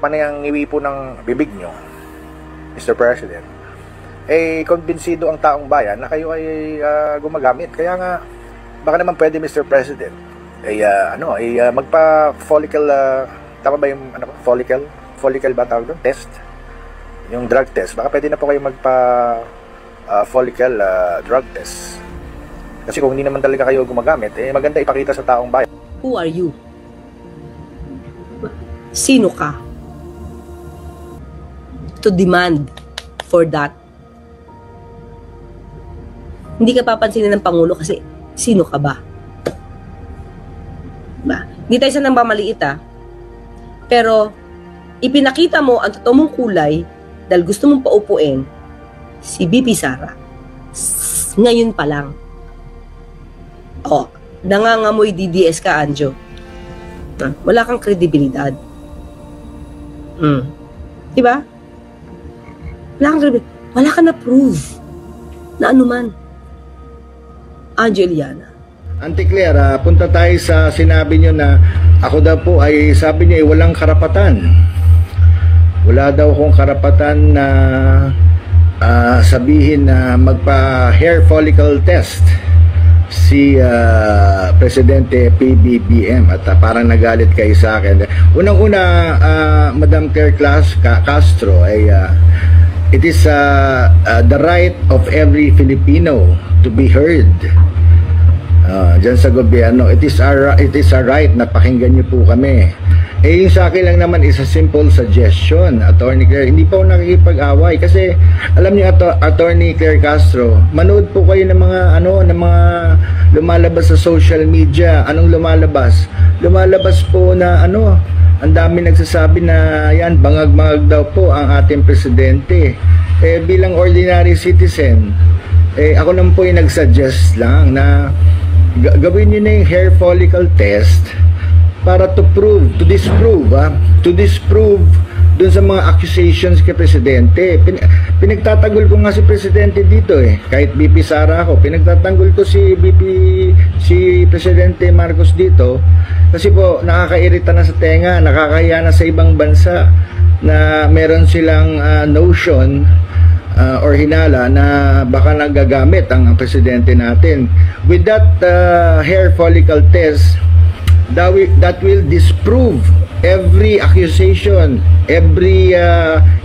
panay ang ngiwi po ng bibig nyo, Mr. President, kumbinsido ang taong bayan na kayo ay gumagamit. Kaya nga, baka naman pwede, Mr. President, magpa-follicle, tama ba yung follicle ba tawag doon? Test? Yung drug test. Baka pwede na po kayo magpa-follicle drug test. Kasi kung hindi naman talaga kayo gumagamit, maganda ipakita sa taong bayan. Who are you? Sino ka? To demand for that. Hindi ka papansinin ng Pangulo kasi sino ka ba? Hindi tayo sa nang mamaliit pero ipinakita mo ang totoo mong kulay dahil gusto mong paupuin si BP Sara. Ngayon pa lang. Nangangamoy DDS ka, Anjo. Wala kang kredibilidad. Diba? Wala ka na prove na anuman. Angeliana. Auntie Claire, punta tayo sa sinabi nyo na ako daw po ay sabi niyo walang karapatan. Wala daw akong karapatan na sabihin na magpa-hair follicle test si Presidente PBBM at parang nagalit kayo sa akin. Unang-una, Madam Claire Castro, it is the right of every Filipino to be heard. Diyan sa gobyerno, it is our right na pakinggan niyo po kami. Yung sa akin lang naman is a simple suggestion, Attorney Claire. Hindi pa ako nakikipag-away kasi alam niyo, Attorney Claire Castro, manood po kayo ng mga lumalabas sa social media. Anong lumalabas? Lumalabas po na ang dami nagsasabi na yan, bangag-bangag daw po ang ating presidente. Bilang ordinary citizen, ako naman po yung nagsuggest lang na gawin niyo na yung hair follicle test para to disprove dun sa mga accusations kay Presidente. Pinagtatanggol ko nga si Presidente dito kahit BP Sara ako, pinagtatanggol ko si Presidente Marcos dito kasi po nakakairita na sa tenga, nakakahiya na sa ibang bansa na meron silang notion or hinala na baka nagagamit ang Presidente natin. With that hair follicle test, that will disprove every accusation, every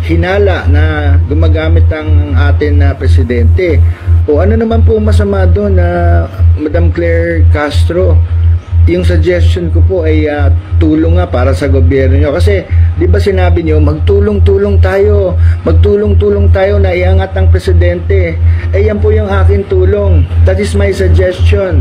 hinala na gumagamit ang atin na presidente. O ano naman po masama doon na Madam Claire Castro? Yung suggestion ko po ay tulong nga para sa gobyerno nyo. Kasi di ba sinabi nyo, magtulong-tulong tayo na iangat ang presidente. Yan po yung aking tulong. That is my suggestion.